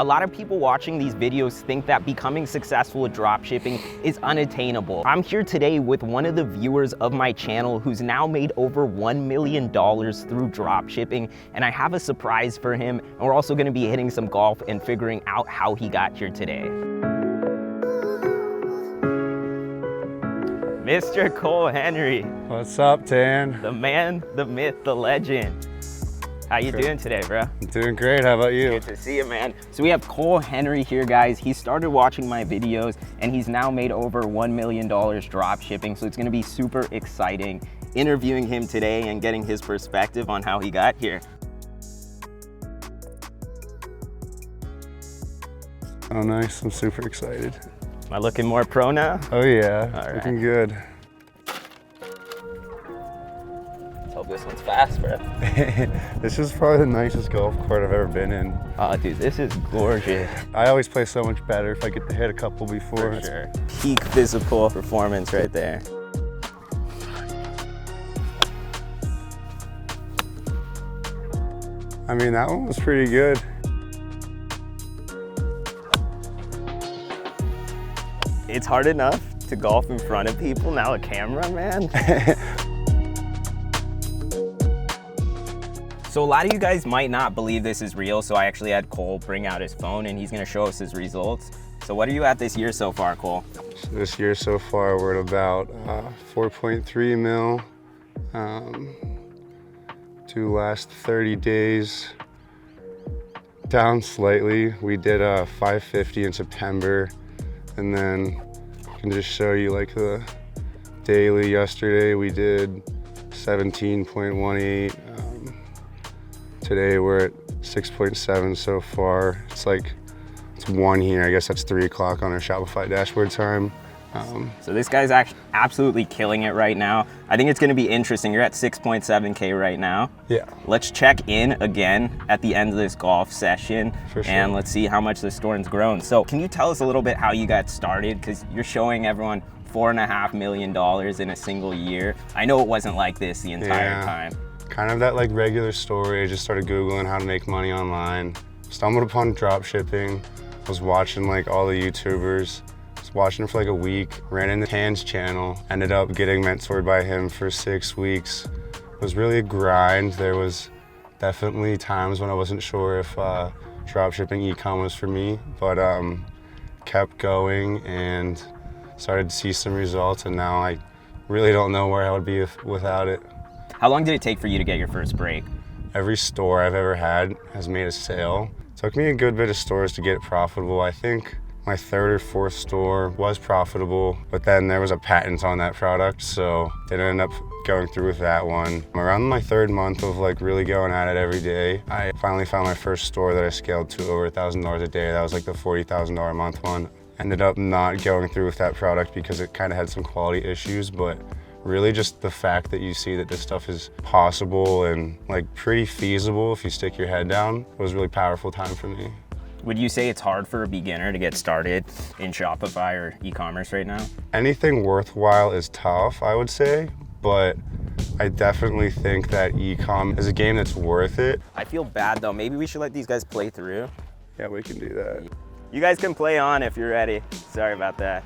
A lot of people watching these videos think that becoming successful with dropshipping is unattainable. I'm here today with one of the viewers of my channel who's now made over $1 million through dropshipping, and I have a surprise for him, and we're also gonna be hitting some golf and figuring out how he got here today. Mr. Kohl Henry. What's up, Tan? The man, the myth, the legend. How you doing today, bro? I'm doing great, how about you? Good to see you, man. So we have Kohl Henry here, guys. He started watching my videos and he's now made over $1 million drop shipping. So it's gonna be super exciting interviewing him today and getting his perspective on how he got here. Oh, nice, I'm super excited. Am I looking more pro now? Oh yeah, All looking right. good. Let's hope this one's fast, bro. This is probably the nicest golf court I've ever been in. Oh, dude, this is gorgeous. I always play so much better if I get to hit a couple before. For sure. Peak physical performance right there. I mean, that one was pretty good. It's hard enough to golf in front of people, now a camera, man. So a lot of you guys might not believe this is real, so I actually had Kohl bring out his phone and he's gonna show us his results. So what are you at this year so far, Kohl? So this year so far, we're at about 4.3 mil. To last 30 days, down slightly. We did 550 in September, and then I can just show you like the daily. Yesterday we did 17.18. Today we're at 6.7 so far. It's 1 here. I guess that's 3 o'clock on our Shopify dashboard time. So this guy's actually absolutely killing it right now. I think it's gonna be interesting. You're at 6.7K right now. Yeah. Let's check in again at the end of this golf session. For sure. And let's see how much the store's grown. So can you tell us a little bit how you got started? Because you're showing everyone $4.5 million in a single year. I know it wasn't like this the entire time. Kind of that like regular story. I just started Googling how to make money online. Stumbled upon dropshipping. Was watching like all the YouTubers. Was watching for like a week. Ran into Tan's channel. Ended up getting mentored by him for 6 weeks. It was really a grind. There was definitely times when I wasn't sure if dropshipping e-com was for me, but kept going and started to see some results, and now I really don't know where I would be without it. How long did it take for you to get your first break? Every store I've ever had has made a sale. It took me a good bit of stores to get it profitable. I think my 3rd or 4th store was profitable, but then there was a patent on that product, so didn't end up going through with that one. Around my 3rd month of like really going at it every day, I finally found my first store that I scaled to over $1,000 a day. That was like the $40,000 a month one. Ended up not going through with that product because it kind of had some quality issues, but really just the fact that you see that this stuff is possible and like pretty feasible if you stick your head down was a really powerful time for me. Would you say it's hard for a beginner to get started in Shopify or e-commerce right now? Anything worthwhile is tough, I would say, but I definitely think that e-com is a game that's worth it. I feel bad though. Maybe we should let these guys play through. Yeah, we can do that. You guys can play on if you're ready. Sorry about that.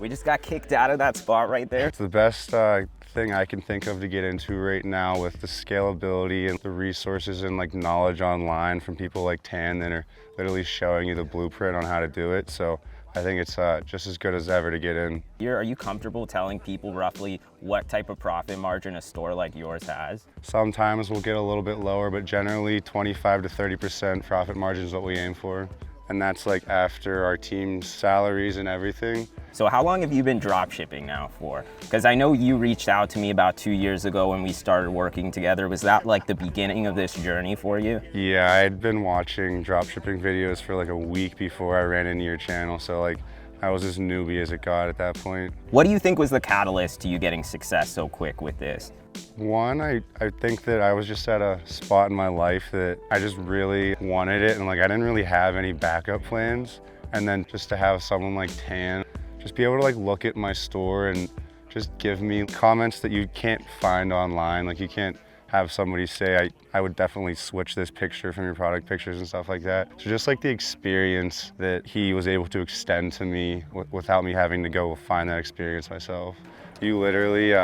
We just got kicked out of that spot right there. It's the best thing I can think of to get into right now with the scalability and the resources and like knowledge online from people like Tan that are literally showing you the blueprint on how to do it. So I think it's just as good as ever to get in. Are you comfortable telling people roughly what type of profit margin a store like yours has? Sometimes we'll get a little bit lower, but generally 25 to 30% profit margin is what we aim for. And that's like after our team's salaries and everything. So how long have you been drop shipping now for? Because I know you reached out to me about 2 years ago when we started working together. Was that like the beginning of this journey for you? Yeah, I had been watching drop shipping videos for like a week before I ran into your channel. So like I was as newbie as it got at that point. What do you think was the catalyst to you getting success so quick with this? One, I think that I was just at a spot in my life that I just really wanted it, and like I didn't really have any backup plans. And then just to have someone like Tan just be able to like look at my store and just give me comments that you can't find online. Like you can't have somebody say, I would definitely switch this picture from your product pictures and stuff like that. So just like the experience that he was able to extend to me without me having to go find that experience myself. You literally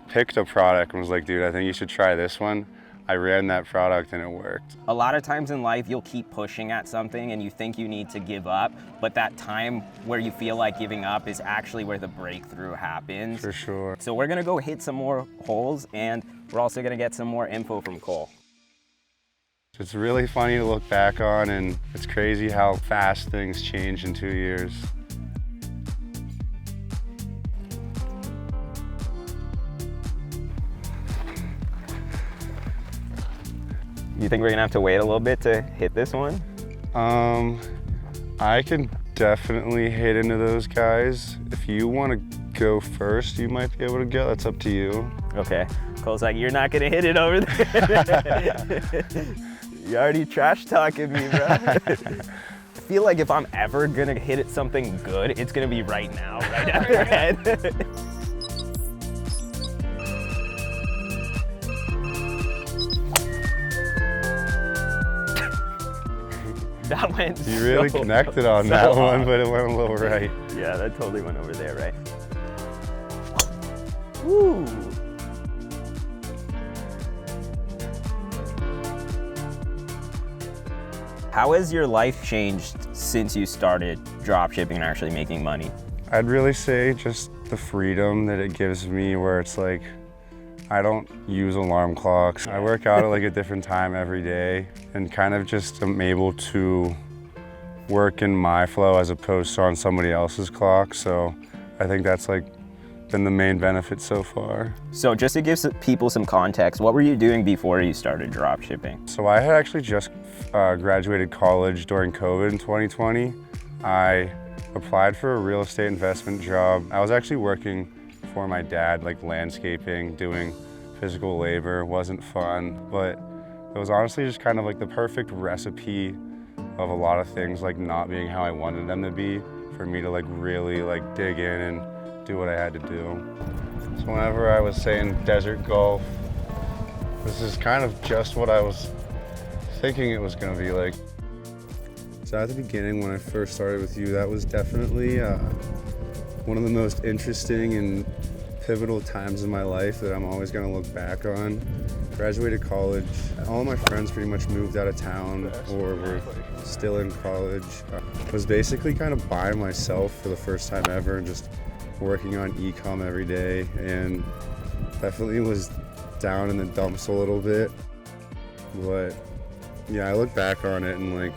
picked a product and was like, dude, I think you should try this one. I ran that product and it worked. A lot of times in life, you'll keep pushing at something and you think you need to give up, but that time where you feel like giving up is actually where the breakthrough happens. For sure. So we're gonna go hit some more holes, and we're also gonna get some more info from Kohl. It's really funny to look back on, and it's crazy how fast things change in 2 years. You think we're gonna have to wait a little bit to hit this one? I can definitely hit into those guys. If you want to go first, you might be able to go. That's up to you. Okay. Kohl's like, you're not gonna hit it over there. You're already trash talking me, bro. I feel like if I'm ever gonna hit it something good, it's gonna be right now, right at their head. That went You really connected on that one, but it went a little right. Yeah, that totally went over there, right? Woo! How has your life changed since you started dropshipping and actually making money? I'd really say just the freedom that it gives me, where it's like, I don't use alarm clocks. I work out at like a different time every day and kind of just am able to work in my flow as opposed to on somebody else's clock. So I think that's like been the main benefit so far. So just to give people some context, what were you doing before you started dropshipping? So I had actually just graduated college during COVID in 2020. I applied for a real estate investment job. I was actually working for my dad, like landscaping, doing physical labor. It wasn't fun, but it was honestly just kind of like the perfect recipe of a lot of things like not being how I wanted them to be, for me to like really like dig in and do what I had to do. So whenever I was saying desert golf, this is kind of just what I was thinking it was gonna be like. So at the beginning, when I first started with you, that was definitely one of the most interesting and pivotal times in my life that I'm always gonna look back on. Graduated college, all of my friends pretty much moved out of town or were still in college. I was basically kind of by myself for the first time ever and just working on e-com every day, and definitely was down in the dumps a little bit. But yeah, I look back on it and like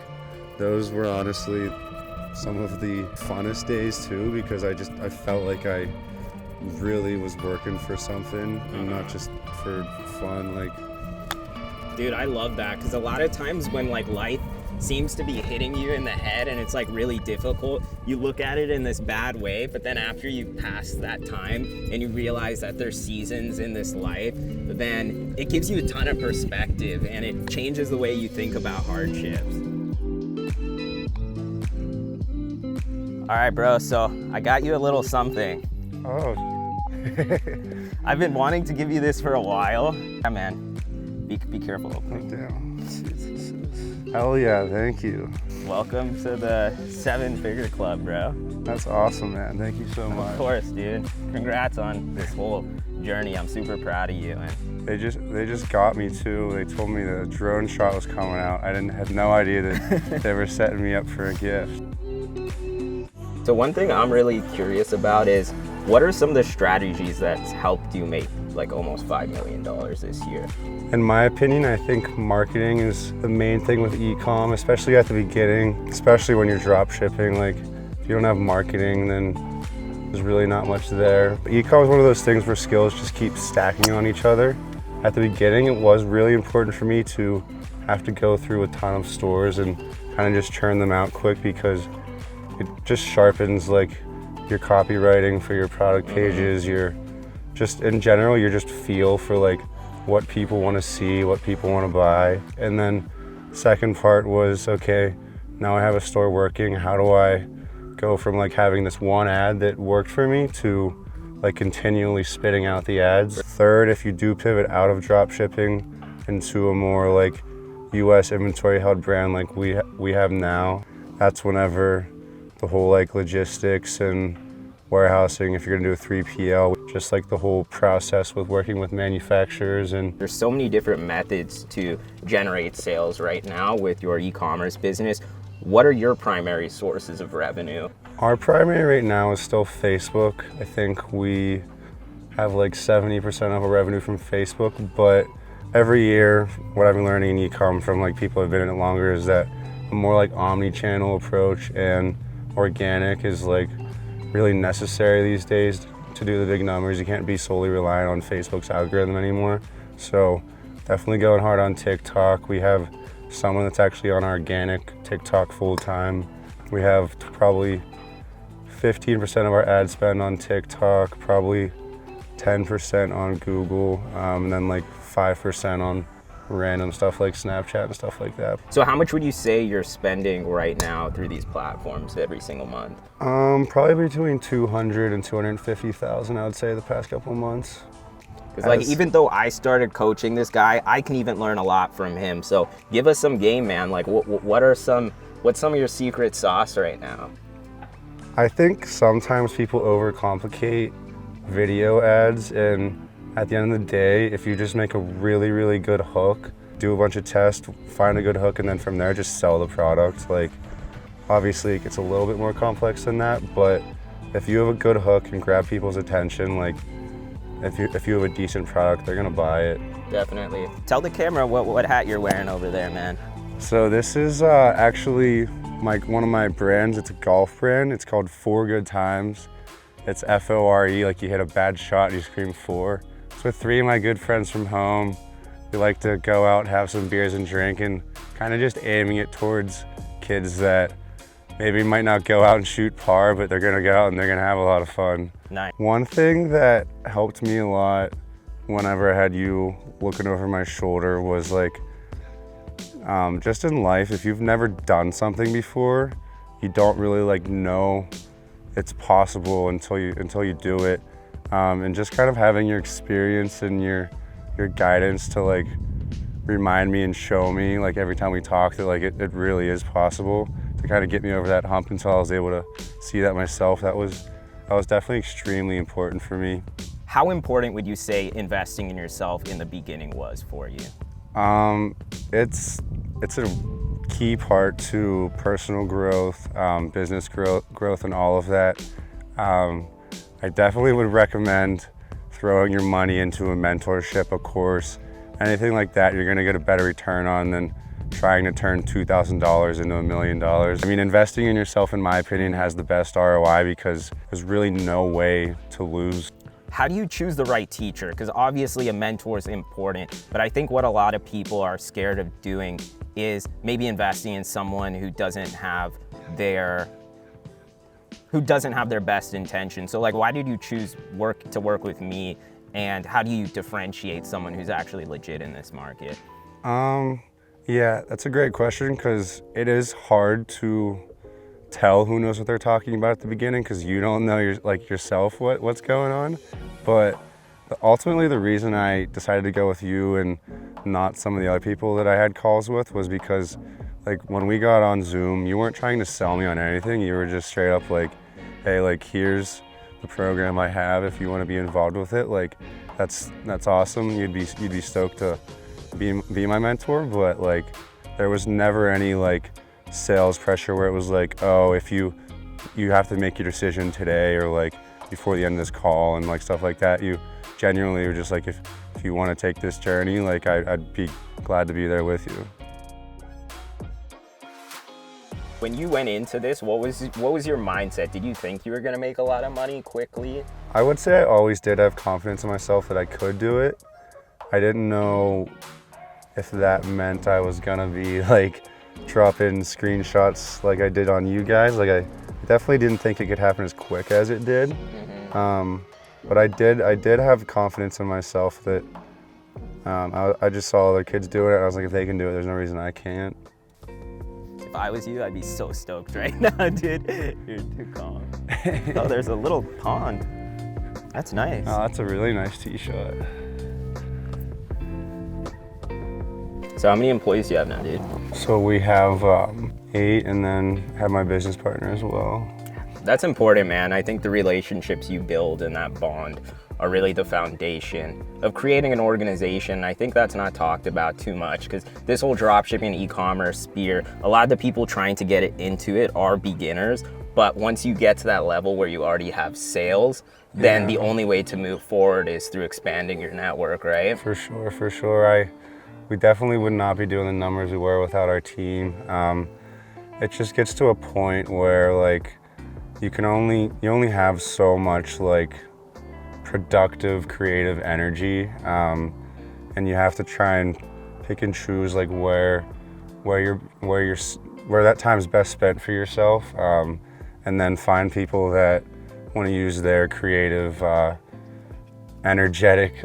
those were honestly some of the funnest days too, because I felt like I really was working for something and not just for fun. Like, dude, I love that, because a lot of times when like life seems to be hitting you in the head and it's like really difficult, you look at it in this bad way, but then after you pass that time and you realize that there's seasons in this life, then it gives you a ton of perspective and it changes the way you think about hardships. All right, bro, so I got you a little something. oh. I've been wanting to give you this for a while. Yeah, man, be careful. Oh, damn. Hell yeah, thank you. Welcome to the 7-figure club, bro. That's awesome, man. Thank you so much. Of course, dude. Congrats on this whole journey. I'm super proud of you. And They just got me too. They told me the drone shot was coming out. I had no idea that they were setting me up for a gift. so one thing I'm really curious about is, what are some of the strategies that's helped you make like almost $5 million this year? In my opinion, I think marketing is the main thing with e-com, especially at the beginning, especially when you're drop shipping. Like, if you don't have marketing, then there's really not much there. E-com is one of those things where skills just keep stacking on each other. At the beginning, it was really important for me to have to go through a ton of stores and kind of just churn them out quick, because it just sharpens like your copywriting for your product pages, your just in general, your just feel for like what people want to see, what people want to buy. And then second part was, okay, now I have a store working, how do I go from like having this one ad that worked for me to like continually spitting out the ads? third, if you do pivot out of drop shipping into a more like US inventory held brand like we have now, that's whenever the whole like logistics and warehousing, if you're gonna do a 3PL, just like the whole process with working with manufacturers. And there's so many different methods to generate sales right now with your e-commerce business. What are your primary sources of revenue? Our primary right now is still Facebook. I think we have like 70% of our revenue from Facebook, but every year, what I've been learning in e-com from like people who've been in it longer is that a more like omni-channel approach and organic is like really necessary these days to do the big numbers. You can't be solely reliant on Facebook's algorithm anymore. So definitely going hard on TikTok. We have someone that's actually on our organic TikTok full time. We have probably 15% of our ad spend on TikTok, probably 10% on Google, and then like 5% on random stuff like Snapchat and stuff like that. So how much would you say you're spending right now through these platforms every single month? Probably between 200 and 250,000, I would say, the past couple of months. Because like even though I started coaching this guy, I can even learn a lot from him. So give us some game, man. Like what's some of your secret sauce right now? I think sometimes people overcomplicate video ads, and at the end of the day, if you just make a really, really good hook, do a bunch of tests, find a good hook, and then from there just sell the product. Like, obviously it gets a little bit more complex than that, but if you have a good hook and grab people's attention, like if you have a decent product, they're gonna buy it. Definitely. Tell the camera what hat you're wearing over there, man. So this is actually one of my brands. It's a golf brand. It's called 4 Good Times. It's F-O-R-E, like you hit a bad shot and you scream 4. It's with 3 of my good friends from home. We like to go out, have some beers and drink, and kind of just aiming it towards kids that maybe might not go out and shoot par, but they're gonna go out and they're gonna have a lot of fun. Nice. One thing that helped me a lot whenever I had you looking over my shoulder was like, just in life, if you've never done something before, you don't really like know it's possible until you do it. And just kind of having your experience and your guidance to like remind me and show me like every time we talk that like it really is possible, to kind of get me over that hump until I was able to see that myself. That was definitely extremely important for me. How important would you say investing in yourself in the beginning was for you? It's a key part to personal growth, business growth, and all of that. I definitely would recommend throwing your money into a mentorship, a course, anything like that. You're gonna get a better return on than trying to turn $2,000 into $1 million. I mean, investing in yourself, in my opinion, has the best ROI because there's really no way to lose. How do you choose the right teacher? Because obviously a mentor is important, but I think what a lot of people are scared of doing is maybe investing in someone who doesn't have their best intention. So like, why did you choose to work with me, and how do you differentiate someone who's actually legit in this market? Yeah, that's a great question, because it is hard to tell who knows what they're talking about at the beginning, because you don't know yourself what's going on. But ultimately the reason I decided to go with you and not some of the other people that I had calls with was because like when we got on Zoom, you weren't trying to sell me on anything. You were just straight up like, hey, like here's the program I have if you want to be involved with it. Like that's awesome. You'd be stoked to be my mentor, but like there was never any like sales pressure where it was like, oh, if you have to make your decision today or like before the end of this call and like stuff like that. You genuinely were just like, if you want to take this journey, like I'd be glad to be there with you. When you went into this, what was your mindset? Did you think you were gonna make a lot of money quickly? I would say I always did have confidence in myself that I could do it. I didn't know if that meant I was gonna be like dropping screenshots like I did on you guys. Like I definitely didn't think it could happen as quick as it did. Mm-hmm. But I did have confidence in myself that I just saw other kids doing it. And I was like, if they can do it, there's no reason I can't. If I was you, I'd be so stoked right now, dude. You're too calm. Oh, there's a little pond. That's nice. Oh, that's a really nice tee shot. So how many employees do you have now, dude? So we have 8, and then have my business partner as well. That's important, man. I think the relationships you build and that bond are really the foundation of creating an organization. I think that's not talked about too much, because this whole dropshipping e-commerce sphere, a lot of the people trying to get it into it are beginners. But once you get to that level where you already have sales, then the only way to move forward is through expanding your network, right? For sure, for sure. We definitely would not be doing the numbers we were without our team. It just gets to a point where like you only have so much like productive, creative energy, and you have to try and pick and choose like where that time's best spent for yourself, and then find people that want to use their creative, energetic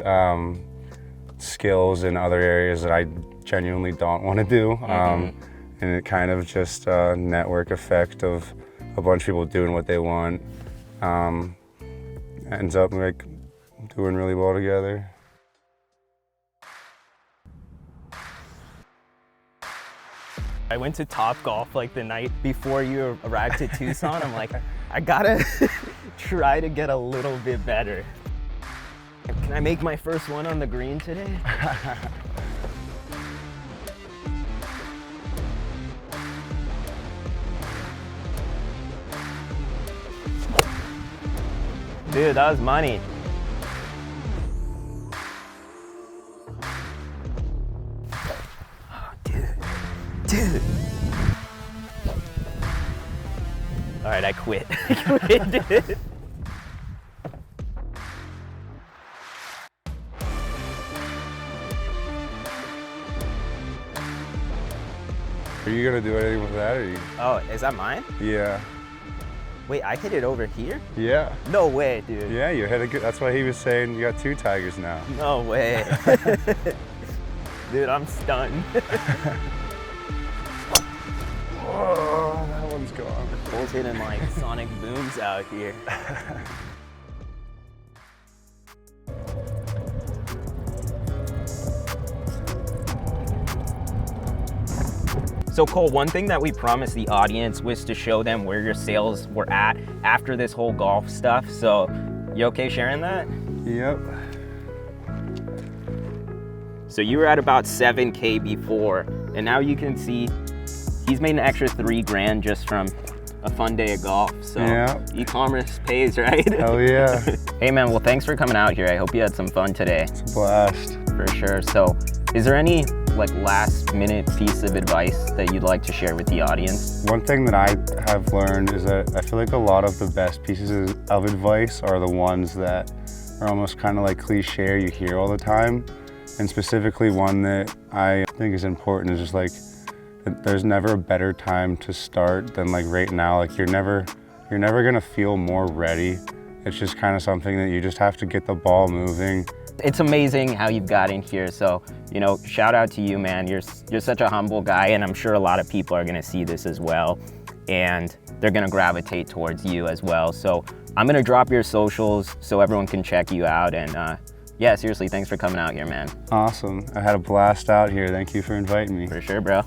skills in other areas that I genuinely don't want to do. And it kind of just a network effect of a bunch of people doing what they want, ends up like doing really well together. I went to Topgolf like the night before you arrived to Tucson. I'm like, I gotta try to get a little bit better. Can I make my first one on the green today? Dude, that was money. Oh, dude. All right, I quit. I quit, dude. Are you gonna do anything with that, or you? Oh, is that mine? Yeah. Wait, I hit it over here? Yeah. No way, dude. Yeah, you hit a good. That's why he was saying you got 2 tigers now. No way. Dude, I'm stunned. Oh, that one's gone. Kohl's hitting like sonic booms out here. So Kohl, one thing that we promised the audience was to show them where your sales were at after this whole golf stuff. So you okay sharing that? Yep. So you were at about 7K before, and now you can see he's made an extra 3 grand just from a fun day of golf. So yeah. E-commerce pays, right? Hell yeah. Hey man, well thanks for coming out here. I hope you had some fun today. It's a blast. For sure. So is there any like last minute piece of advice that you'd like to share with the audience? One thing that I have learned is that I feel like a lot of the best pieces of advice are the ones that are almost kind of like cliche you hear all the time. And specifically one that I think is important is just like, there's never a better time to start than like right now. Like you're never gonna feel more ready. It's just kind of something that you just have to get the ball moving. It's amazing how you've got in here. So, you know, shout out to you, man. You're such a humble guy, and I'm sure a lot of people are gonna see this as well, and they're gonna gravitate towards you as well. So I'm gonna drop your socials so everyone can check you out. And yeah, seriously, thanks for coming out here, man. Awesome. I had a blast out here. Thank you for inviting me. For sure, bro.